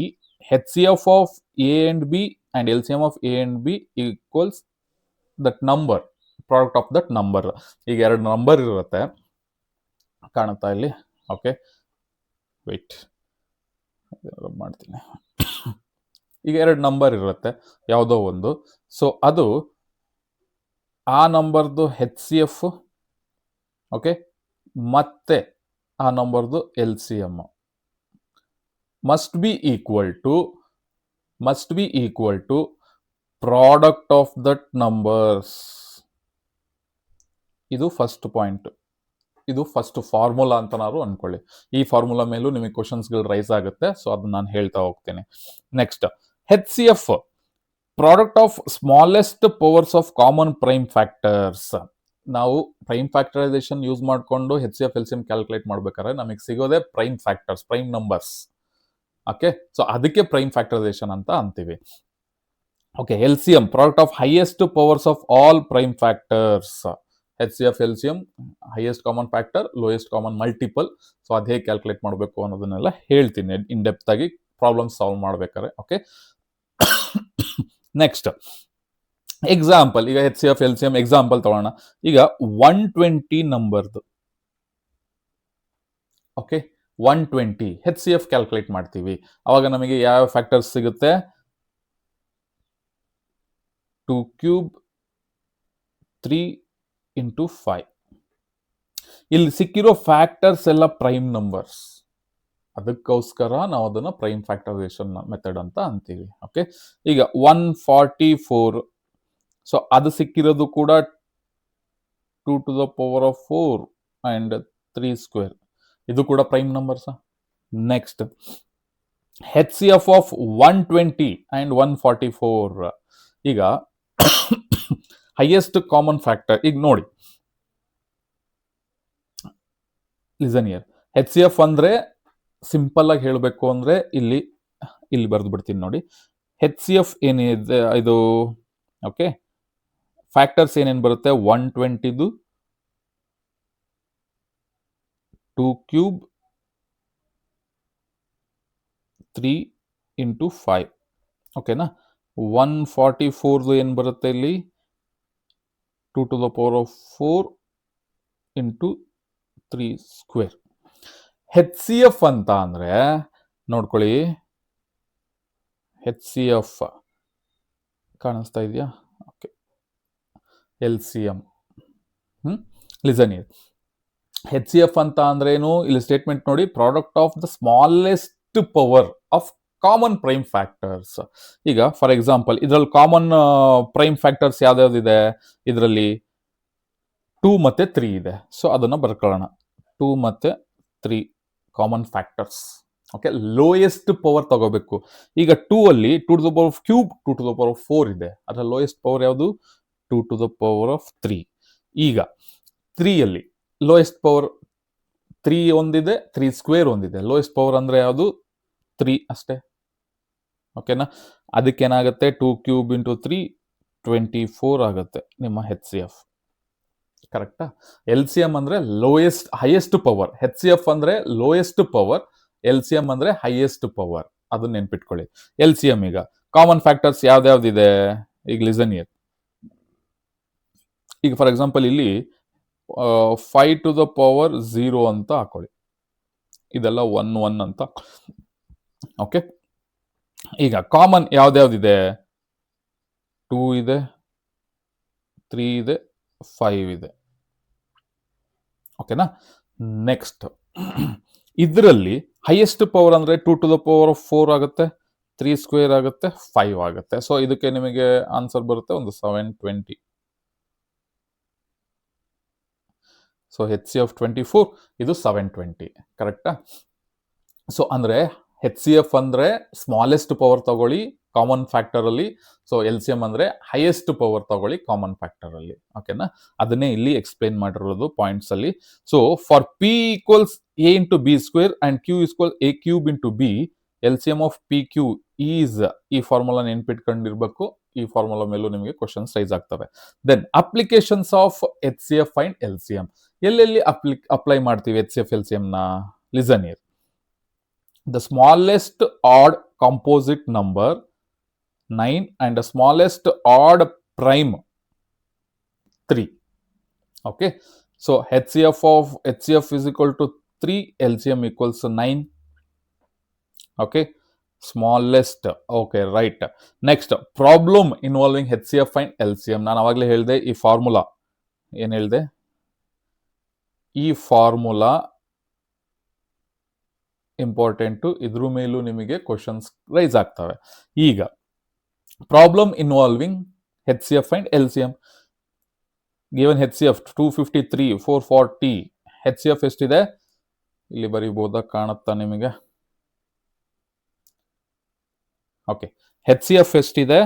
HCF of a and b and LCM of a and b equals that number, product of that number. ಈಗ ಎರಡು ನಂಬರ್ ಇರುತ್ತೆ, ಕಾಣುತ್ತಾ ಇಲ್ಲಿ? ಓಕೆ, ವೆಯ್ಟ್ ಮಾಡ್ತೀನಿ. ಈಗ ಎರಡು ನಂಬರ್ ಇರುತ್ತೆ ಯಾವುದೋ ಒಂದು. ಸೊ ಅದು ಆ ನಂಬರ್ದು HCF, ಓಕೆ, ಮತ್ತೆ ಆ ನಂಬರ್ದು LCM must be equal to product of that numbers. ಇದು ಫಸ್ಟ್ ಪಾಯಿಂಟ್, ಇದು ಫಸ್ಟ್ ಫಾರ್ಮುಲಾ ಅಂತನಾದ್ರು ಅನ್ಕೊಳ್ಳಿ. ಈ ಫಾರ್ಮುಲಾ ಮೇಲೂ ನಿಮಗೆ ಕ್ವಶನ್ಸ್ಗಳು ರೈಸ್ ಆಗುತ್ತೆ. ಸೊ ಅದನ್ನ ನಾನು ಹೇಳ್ತಾ ಹೋಗ್ತೇನೆ. Next, HCF product of smallest powers of common prime factors. ನಾವು ಪ್ರೈಮ್ ಫ್ಯಾಕ್ಟರೈಸೇಷನ್ ಯೂಸ್ ಮಾಡಿಕೊಂಡು HCF LCM ಕ್ಯಾಲ್ಕುಲೇಟ್ ಮಾಡ್ಬೇಕಾದ್ರೆ ನಮಗೆ ಸಿಗೋದೇ prime factors, prime numbers. Okay, so ಅದಕ್ಕೆ ಪ್ರೈಮ್ ಫ್ಯಾಕ್ಟರೈಸೇಷನ್ ಅಂತ ಅಂತೀವಿ. Okay, LCM product of highest powers of all prime factors. HCF LCM highest common factor, lowest common multiple. So ಅದು ಹೇಗೆ calculate ಮಾಡಬೇಕು ಅನ್ನೋದನ್ನೆಲ್ಲ ಹೇಳ್ತೀನಿ ಇನ್ ಡೆಪ್ತ್ ಆಗಿ ಪ್ರಾಬ್ಲಮ್ ಸಾಲ್ವ್ ಮಾಡ್ಬೇಕಾದ್ರೆ. Okay, next example. ಈಗ HCF LCM ಎಕ್ಸಾಂಪಲ್ ತಗೋಣ. ಈಗ 120 ನಂಬರ್ದು, ಓಕೆ, 120 HCF ಕ್ಯಾಲ್ಕುಲೇಟ್ ಮಾಡ್ತೀವಿ. ಅವಾಗ ನಮಗೆ ಯಾವ ಫ್ಯಾಕ್ಟರ್ಸ್ ಸಿಗುತ್ತೆ? 2 ಕ್ಯೂಬ್ 3 into 5. ಇಲ್ಲಿ ಸಿಕ್ಕಿರೋ ಫ್ಯಾಕ್ಟರ್ಸ್ ಎಲ್ಲ ಪ್ರೈಮ್ ನಂಬರ್ಸ್. ಅದಕ್ಕೋಸ್ಕರ ನಾವು ಅದನ್ನ ಪ್ರೈಮ್ ಫ್ಯಾಕ್ಟರೈಸೇಷನ್ ಮೆಥಡ್ ಅಂತ ಅಂತೀವಿ. ಓಕೆ, ಈಗ 144, ಸೊ ಅದು ಸಿಕ್ಕಿರೋದು ಕೂಡ 2 to the power of 4 and 3 square. ಇದು ಕೂಡ prime numbers. Next, HCF of 120 and 144. ಈಗ ಹೈಯೆಸ್ಟ್ ಕಾಮನ್ ಫ್ಯಾಕ್ಟರ್. ಈಗ ನೋಡಿ, ಲಿಸನ್ ಹಿಯರ್. HCF ಅಂದ್ರೆ ಸಿಂಪಲ್ ಆಗಿ ಹೇಳಬೇಕು ಅಂದ್ರೆ ಇಲ್ಲಿ ಬರೆದು ಬಿಡ್ತೀನಿ ನೋಡಿ. HCF ಏನಿದೆ ಇದು, ಓಕೆ, ಫ್ಯಾಕ್ಟರ್ಸ್ ಏನೇನು ಬರುತ್ತೆ? 120ದು 2 ಕ್ಯೂಬ್ 3 into 5. ಓಕೆನಾ? 144ದು ಏನು ಬರುತ್ತೆ ಇಲ್ಲಿ? 2 to the power of 4 into 3 square. HCF ಅಂತ ಅಂದ್ರೆ ನೋಡ್ಕೊಳ್ಳಿ, HCF ಕಾಣಿಸ್ತಾ ಇದೆಯಾ? Okay, LCM. Listen here. HCF ಅಂತ ಅಂದ್ರೇನು? ಇಲ್ಲಿ ಸ್ಟೇಟ್ಮೆಂಟ್ ನೋಡಿ, product of the smallest power of common prime factors. ಈಗ ಫಾರ್ ಎಕ್ಸಾಂಪಲ್ ಇದರಲ್ಲಿ ಕಾಮನ್ ಪ್ರೈಮ್ ಫ್ಯಾಕ್ಟರ್ಸ್ ಯಾವ್ದಾವ್ದಿದೆ, ಇದರಲ್ಲಿ 2 ಮತ್ತೆ 3 ಇದೆ. ಸೊ ಅದನ್ನ ಬರ್ಕೊಳ್ಳೋಣ. 2 ಮತ್ತೆ 3 common factors. Okay, lowest power ತಗೋಬೇಕು. ಈಗ 2 ಅಲ್ಲಿ 2 to the power of cube 2 to the power of 4 ಇದೆ. ಅದರ ಲೋಯೆಸ್ಟ್ ಪವರ್ ಯಾವುದು? 2 ಟು ದ ಪವರ್ ಆಫ್ 3. ಈಗ 3 ಅಲ್ಲಿ ಲೋಯೆಸ್ಟ್ ಪವರ್ 3 ಒಂದಿದೆ, 3 ಸ್ಕ್ವೇರ್ ಒಂದಿದೆ. ಲೋಯೆಸ್ಟ್ ಪವರ್ ಅಂದ್ರೆ ಯಾವುದು? 3 ಅಷ್ಟೇ. ಓಕೆನಾ? ಅದಕ್ಕೇನಾಗುತ್ತೆ? 2 ಕ್ಯೂಬ್ ಇಂಟು 3 24 ಆಗುತ್ತೆ ನಿಮ್ಮ HCF. ಕರೆಕ್ಟಾ? LCM ಅಂದ್ರೆ ಲೋಯೆಸ್ಟ್ ಹೈಯೆಸ್ಟ್ ಪವರ್, HCF ಅಂದ್ರೆ ಲೋಯೆಸ್ಟ್ ಪವರ್, LCM ಅಂದ್ರೆ ಹೈಯೆಸ್ಟ್ ಪವರ್. ಅದನ್ನ ನೆನ್ಪಿಟ್ಕೊಳ್ಳಿ. LCM ಈಗ ಕಾಮನ್ ಫ್ಯಾಕ್ಟರ್ಸ್ ಯಾವ್ದಾವ್ದಿದೆ? ಈಗ ಲಿಸನ್ ಹಿಯರ್. ಈಗ ಫಾರ್ ಎಕ್ಸಾಂಪಲ್ ಇಲ್ಲಿ 5 ಟು ದ ಪವರ್ 0 ಅಂತ ಹಾಕೊಳ್ಳಿ. ಇದೆಲ್ಲ 1 1 ಅಂತ. ಓಕೆ, ಈಗ ಕಾಮನ್ ಯಾವ್ದಾವ್ದಿದೆ? 2 ಇದೆ, 3 ಇದೆ, 5 ಇದೆ. ಓಕೆನಾ? ನೆಕ್ಸ್ಟ್ ಇದರಲ್ಲಿ ಹೈಯೆಸ್ಟ್ ಪವರ್ ಅಂದ್ರೆ 2 ಟು ದ ಪವರ್ ಆಫ್ 4 ಆಗುತ್ತೆ, 3 ಸ್ಕ್ವೇರ್ ಆಗುತ್ತೆ, 5 ಆಗುತ್ತೆ. ಸೊ ಇದಕ್ಕೆ ನಿಮಗೆ ಆನ್ಸರ್ ಬರುತ್ತೆ ಒಂದು 720. ಸೊ HCF 24, ಇದು 720. ಕರೆಕ್ಟಾ? ಸೊ ಅಂದ್ರೆ HCF ಅಂದ್ರೆ ಸ್ಮಾಲೆಸ್ಟ್ ಪವರ್ ತಗೊಳ್ಳಿ ಕಾಮನ್ ಫ್ಯಾಕ್ಟರ್ ಅಲ್ಲಿ. ಸೊ LCM ಅಂದ್ರೆ ಹೈಯೆಸ್ಟ್ ಪವರ್ ತಗೊಳ್ಳಿ ಕಾಮನ್ ಫ್ಯಾಕ್ಟರ್ ಅಲ್ಲಿ. ಓಕೆನಾ? ಅದನ್ನೇ ಇಲ್ಲಿ ಎಕ್ಸ್ಪ್ಲೈನ್ ಮಾಡಿರೋದು ಪಾಯಿಂಟ್ಸ್ ಅಲ್ಲಿ. So for P equals A into B square and Q equal A cube into B, LCM of PQ is, ಈ ಫಾರ್ಮುಲಾ ನೆನ್ಪಿಟ್ಕೊಂಡಿರ್ಬೇಕು. ಈ ಫಾರ್ಮುಲಾ ಮೇಲೂ ನಿಮಗೆ ಕ್ವಶನ್ಸ್ ರೈಸ್ ಆಗ್ತವೆ. Then applications of HCF and LCM. ಎಲ್ಲೆಲ್ಲಿ apply ಮಾಡ್ತೀವಿ HCF LCM ನ? Listen here. The smallest odd composite number 9 and the smallest odd prime 3. Okay, so HCF is equal to 3, LCM equals 9. Okay, smallest. Okay, right. Next, problem involving HCF and LCM. ನಾನು ಅವಾಗಲೇ ಹೇಳಿದೆ ಈ formula. ಏನು ಹೇಳಿದೆ? ಈ formula important. ಇದ್ರ ಮೇಲೂ ನಿಮಗೆ ಕ್ವಶನ್ಸ್ ರೈಸ್ ಆಗ್ತವೆ. ಈಗ problem involving HCF and LCM. Given HCF 253, 440. HCF ಎಷ್ಟಿದೆ? ಇಲ್ಲಿ ಬರೀಬಹುದಾ? ಕಾಣುತ್ತಾ ನಿಮಗೆ? ಓಕೆ, HCF ಎಷ್ಟಿದೆ?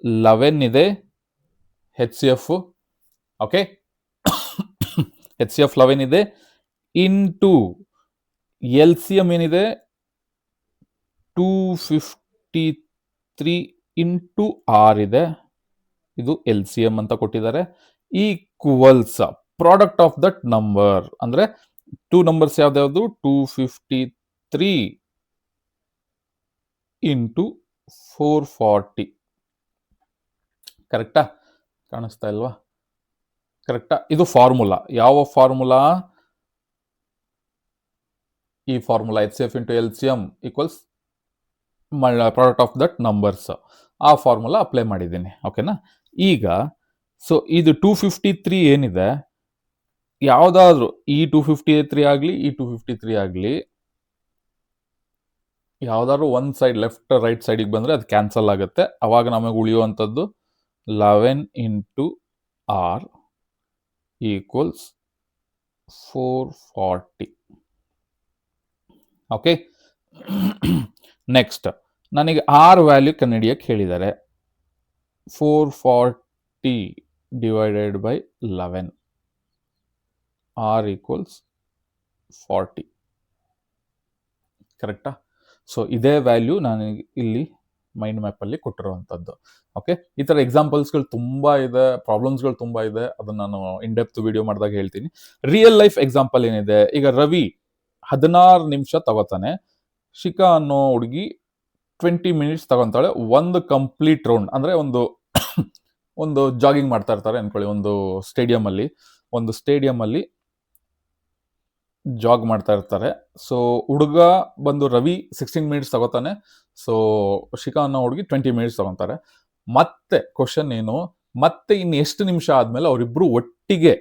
11 ಇದೆ HCF. ಓಕೆ, HCF 11 ಇದೆ ಇಂಟು LCM ಏನಿದೆ? 253 ಇಂಟು R ಇದೆ. ಇದು LCM ಅಂತ ಕೊಟ್ಟಿದ್ದಾರೆ. Equals product of that number ಅಂದ್ರೆ 2 ನಂಬರ್ಸ್ ಯಾವ್ದಾವ್ದು? 253 ಇಂಟು 440. ಕರೆಕ್ಟಾ? ಕಾಣಿಸ್ತಾ ಇಲ್ವಾ? ಕರೆಕ್ಟಾ? ಇದು ಫಾರ್ಮುಲಾ. ಯಾವ ಫಾರ್ಮುಲಾ? ಈ formula HCF into LCM equals product of that numbers. ಆ ಫಾರ್ಮುಲಾ ಅಪ್ಲೈ ಮಾಡಿದ್ದೀನಿ. ಓಕೆನಾ? ಈಗ ಸೊ ಇದು 253 ಏನಿದೆ, ಯಾವುದಾದ್ರೂ ಈ 253 ಆಗಲಿ ಈ 253 ಆಗಲಿ, ಯಾವ್ದಾದ್ರು ಒಂದು ಸೈಡ್ ಲೆಫ್ಟ್ ರೈಟ್ ಸೈಡಿಗೆ ಬಂದರೆ ಅದು ಕ್ಯಾನ್ಸಲ್ ಆಗುತ್ತೆ. ಅವಾಗ ನಮಗೆ ಉಳಿಯುವಂಥದ್ದು 11 into R equals 440. Okay, next ನನಗೆ R ವ್ಯಾಲ್ಯೂ ಕಂಡುಹಿಡಿಯಕ್ಕೆ ಹೇಳಿದ್ದಾರೆ. 440 ಡಿವೈಡೆಡ್ ಬೈ 11, R ಈಕ್ವಲ್ಸ್ 40. ಕರೆಕ್ಟಾ? ಸೊ ಇದೇ ವ್ಯಾಲ್ಯೂ ನಾನು ಇಲ್ಲಿ ಮೈಂಡ್ ಮ್ಯಾಪಲ್ಲಿ ಕೊಟ್ಟಿರುವಂಥದ್ದು. ಓಕೆ, ಈ ಥರ ಎಕ್ಸಾಂಪಲ್ಸ್ಗಳು ತುಂಬ ಇದೆ, ಪ್ರಾಬ್ಲಮ್ಸ್ಗಳು ತುಂಬ ಇದೆ. ಅದನ್ನು ನಾನು ಇನ್ ಡೆಪ್ತ್ ವಿಡಿಯೋ ಮಾಡಿದಾಗ ಹೇಳ್ತೀನಿ. ರಿಯಲ್ ಲೈಫ್ ಎಕ್ಸಾಂಪಲ್ ಏನಿದೆ, ಈಗ ರವಿ 16 ನಿಮಿಷ ತಗೋತಾನೆ, ಶಿಖಾ ಅನ್ನೋ ಹುಡುಗಿ 20 ಮಿನಿಟ್ಸ್ ತಗೊತಾಳೆ. ಒಂದು ಕಂಪ್ಲೀಟ್ ರೌಂಡ್ ಅಂದರೆ ಒಂದು ಜಾಗಿಂಗ್ ಮಾಡ್ತಾ ಇರ್ತಾರೆ ಅನ್ಕೊಳ್ಳಿ. ಒಂದು ಸ್ಟೇಡಿಯಂ ಅಲ್ಲಿ ಜಾಗ್ ಮಾಡ್ತಾ ಇರ್ತಾರೆ. ಸೊ ಹುಡುಗ ಬಂದು ರವಿ 16 ಮಿನಿಟ್ಸ್ ತಗೋತಾನೆ. ಸೊ ಶಿಖಾ ಅನ್ನೋ ಹುಡುಗಿ 20 ಮಿನಿಟ್ಸ್ ತಗೊತಾರೆ. ಮತ್ತೆ ಕ್ವಶನ್ ಏನು, ಮತ್ತೆ ಇನ್ನು ಎಷ್ಟು ನಿಮಿಷ ಆದ್ಮೇಲೆ ಅವರಿಬ್ರು ಒಟ್ಟಿಗೆ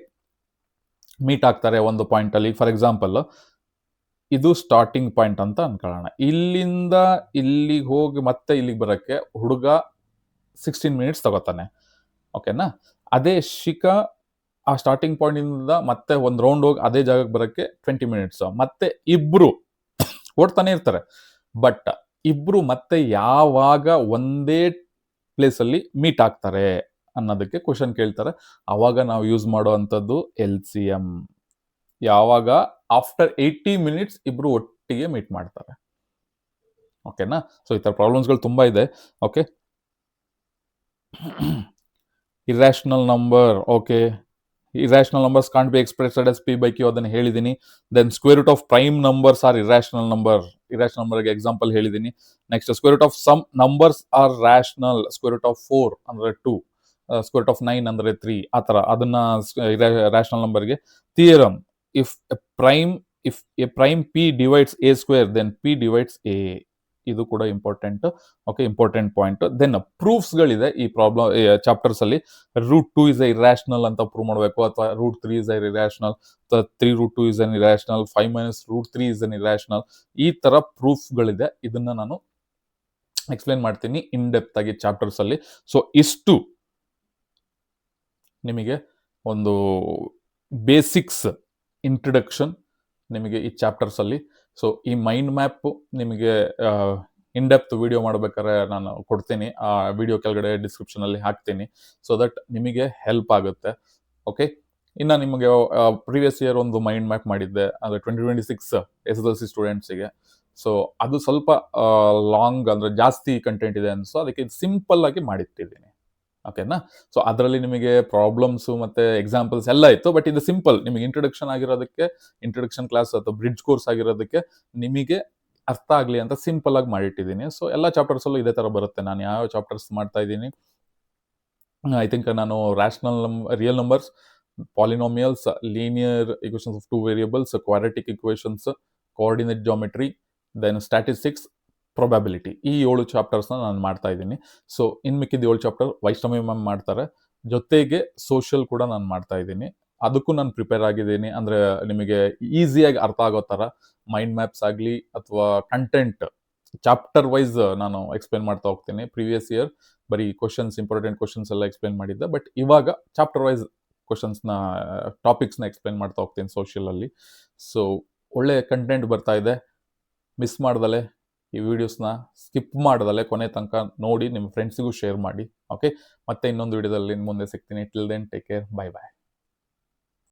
ಮೀಟ್ ಆಗ್ತಾರೆ ಒಂದು ಪಾಯಿಂಟ್ ಅಲ್ಲಿ? ಫಾರ್ ಎಕ್ಸಾಂಪಲ್ ಇದು ಸ್ಟಾರ್ಟಿಂಗ್ ಪಾಯಿಂಟ್ ಅಂತ ಅನ್ಕೊಳ್ಳೋಣ. ಇಲ್ಲಿಂದ ಇಲ್ಲಿಗೆ ಹೋಗಿ ಮತ್ತೆ ಇಲ್ಲಿಗೆ ಬರೋಕ್ಕೆ ಹುಡುಗ 16 ಮಿನಿಟ್ಸ್ ತಗೋತಾನೆ, ಓಕೆನಾ? ಅದೇ ಶಿಖಾ ಆ ಸ್ಟಾರ್ಟಿಂಗ್ ಪಾಯಿಂಟಿಂದ ಮತ್ತೆ ಒಂದು ರೌಂಡ್ ಹೋಗಿ ಅದೇ ಜಾಗಕ್ಕೆ ಬರೋಕ್ಕೆ 20 ಮಿನಿಟ್ಸ್. ಮತ್ತೆ ಇಬ್ರು ಓಡ್ತಾನೆ ಇರ್ತಾರೆ, ಬಟ್ ಇಬ್ರು ಮತ್ತೆ ಯಾವಾಗ ಒಂದೇ ಪ್ಲೇಸಲ್ಲಿ ಮೀಟ್ ಆಗ್ತಾರೆ ಅನ್ನೋದಕ್ಕೆ ಕ್ವಶನ್ ಕೇಳ್ತಾರೆ. ಅವಾಗ ನಾವು ಯೂಸ್ ಮಾಡುವಂಥದ್ದು LCM. ಯಾವಾಗ ಆಫ್ಟರ್ 80 ಮಿನಿಟ್ಸ್ ಇಬ್ರು ಒಟ್ಟಿಗೆ ಮೀಟ್ ಮಾಡ್ತಾರೆ, ಓಕೆನಾ? ಸೊ ಈ ಥರ ಪ್ರಾಬ್ಲಮ್ಸ್ಗಳು ತುಂಬ ಇದೆ, okay. Irrational number, okay. Irrational numbers can't be expressed as P by Q, ಅದನ್ನು ಹೇಳಿದ್ದೀನಿ. Then square root of prime numbers are irrational number. Irrational ನಂಬರ್ಗೆ ಎಕ್ಸಾಂಪಲ್ ಹೇಳಿದ್ದೀನಿ. Next square root of some numbers are rational. Square root of 4 ಅಂದರೆ 2, square root of 9 ಅಂದರೆ 3, ಆ ಥರ ಅದನ್ನ rational ನಂಬರ್ಗೆ. Theorem, if a prime P divides A square then P divides A. ಇದು ಕೂಡ important, okay, important point. Then ಪ್ರೂಫ್ಸ್ಗಳಿದೆ ಈ ಪ್ರಾಬ್ಲಮ್ ಚಾಪ್ಟರ್ಸ್ ಅಲ್ಲಿ. √2 ಇಸ್ ಎ ಇರ್ಯಾಷನಲ್ ಅಂತ ಪ್ರೂವ್ ಮಾಡಬೇಕು, ಅಥವಾ √3 ಇಸ್ ಎ ಇರ್ಯಾಷನಲ್, ಅಥವಾ 3√2 is an irrational, 5 - √3 is an irrational. ಈ ತರ ಪ್ರೂಫ್ಗಳಿದೆ. ಇದನ್ನ ನಾನು ಎಕ್ಸ್ಪ್ಲೇನ್ ಮಾಡ್ತೀನಿ ಇನ್ ಡೆಪ್ತ್ ಆಗಿ ಚಾಪ್ಟರ್ಸ್ ಅಲ್ಲಿ. ಸೊ ಇಷ್ಟು ನಿಮಗೆ ಒಂದು ಬೇಸಿಕ್ಸ್ ಇಂಟ್ರಡಕ್ಷನ್ ನಿಮಗೆ ಈ ಚಾಪ್ಟರ್ಸ್ ಅಲ್ಲಿ. ಸೊ ಈ ಮೈಂಡ್ ಮ್ಯಾಪ್ ನಿಮಗೆ ಇನ್ ಡೆಪ್ತ್ ವಿಡಿಯೋ ಮಾಡ್ಬೇಕಾದ್ರೆ ನಾನು ಕೊಡ್ತೀನಿ, ಆ ವಿಡಿಯೋ ಕೆಳಗಡೆ ಡಿಸ್ಕ್ರಿಪ್ಷನ್ ಅಲ್ಲಿ ಹಾಕ್ತೀನಿ, ಸೊ ದಟ್ ನಿಮಗೆ ಹೆಲ್ಪ್ ಆಗುತ್ತೆ, ಓಕೆ. ಇನ್ನು ನಿಮಗೆ ಪ್ರೀವಿಯಸ್ ಇಯರ್ ಒಂದು ಮೈಂಡ್ ಮ್ಯಾಪ್ ಮಾಡಿದ್ದೆ, ಅಂದರೆ 2026 SSLC ಸ್ಟೂಡೆಂಟ್ಸಿಗೆ. ಸೊ ಅದು ಸ್ವಲ್ಪ ಲಾಂಗ್, ಅಂದರೆ ಜಾಸ್ತಿ ಕಂಟೆಂಟ್ ಇದೆ ಅನ್ಸೋ ಅದಕ್ಕೆ ಸಿಂಪಲ್ ಆಗಿ ಮಾಡಿಟ್ಟಿದ್ದೀನಿ, ಓಕೆನಾ? ಸೊ ಅದರಲ್ಲಿ ನಿಮಗೆ ಪ್ರಾಬ್ಲಮ್ಸು ಮತ್ತು ಎಕ್ಸಾಂಪಲ್ಸ್ ಎಲ್ಲ ಇತ್ತು, ಬಟ್ ಇದು ಸಿಂಪಲ್ ನಿಮಗೆ ಇಂಟ್ರೊಡಕ್ಷನ್ ಆಗಿರೋದಕ್ಕೆ, ಇಂಟ್ರೊಡಕ್ಷನ್ ಕ್ಲಾಸ್ ಅಥವಾ ಬ್ರಿಡ್ಜ್ ಕೋರ್ಸ್ ಆಗಿರೋದಕ್ಕೆ ನಿಮಗೆ ಅರ್ಥ ಆಗಲಿ ಅಂತ ಸಿಂಪಲ್ ಆಗಿ ಮಾಡಿಟ್ಟಿದ್ದೀನಿ. ಸೊ ಎಲ್ಲ ಚಾಪ್ಟರ್ಸಲ್ಲೂ ಇದೇ ಥರ ಬರುತ್ತೆ. ನಾನು ಯಾವ ಚಾಪ್ಟರ್ಸ್ ಮಾಡ್ತಾ ಇದ್ದೀನಿ, ಐ ಥಿಂಕ್ ನಾನು real numbers, polynomials, linear equations of 2 variables, quadratic equations, coordinate geometry, then statistics, probability, ಈ 7 ಚಾಪ್ಟರ್ಸ್ನ ನಾನು ಮಾಡ್ತಾ ಇದ್ದೀನಿ. ಸೊ ಇನ್ನು ಮಿಕ್ಕಿದ 7 ಚಾಪ್ಟರ್ ವೈಷ್ಣವಿ ಮ್ಯಾಮ್ ಮಾಡ್ತಾರೆ, ಜೊತೆಗೆ ಸೋಷಿಯಲ್ ಕೂಡ ನಾನು ಮಾಡ್ತಾ ಇದ್ದೀನಿ. ಅದಕ್ಕೂ ನಾನು ಪ್ರಿಪೇರ್ ಆಗಿದ್ದೀನಿ. ಅಂದರೆ ನಿಮಗೆ ಈಸಿಯಾಗಿ ಅರ್ಥ ಆಗೋ ಥರ ಮೈಂಡ್ ಮ್ಯಾಪ್ಸ್ ಆಗಲಿ ಅಥವಾ ಕಂಟೆಂಟ್ ಚಾಪ್ಟರ್ ವೈಸ್ ನಾನು ಎಕ್ಸ್ಪ್ಲೇನ್ ಮಾಡ್ತಾ ಹೋಗ್ತೀನಿ. ಪ್ರೀವಿಯಸ್ ಇಯರ್ ಬರೀ ಕ್ವಶನ್ಸ್, ಇಂಪಾರ್ಟೆಂಟ್ ಕ್ವಶನ್ಸ್ ಎಲ್ಲ ಎಕ್ಸ್ಪ್ಲೇನ್ ಮಾಡಿದ್ದೆ, ಬಟ್ ಇವಾಗ ಚಾಪ್ಟರ್ ವೈಸ್ ಕ್ವಶನ್ಸ್ನ, ಟಾಪಿಕ್ಸ್ನ ಎಕ್ಸ್ಪ್ಲೇನ್ ಮಾಡ್ತಾ ಹೋಗ್ತೀನಿ ಸೋಷಿಯಲಲ್ಲಿ. ಸೊ ಒಳ್ಳೆ ಕಂಟೆಂಟ್ ಬರ್ತಾ ಇದೆ. ಮಿಸ್ ಮಾಡ್ದಲೆ ಈ ವಿಡಿಯೋಸ್ನ ಸ್ಕಿಪ್ ಮಾಡ್ದಲೆ ಕೊನೆ ತನಕ ನೋಡಿ ನಿಮ್ಮ ಫ್ರೆಂಡ್ಸಿಗೂ ಶೇರ್ ಮಾಡಿ, ಓಕೆ. ಮತ್ತೆ ಇನ್ನೊಂದು ವಿಡಿಯೋದಲ್ಲಿ ಮುಂದೆ ಸಿಗ್ತೀನಿ. Till then take care, bye ಬಾಯ್.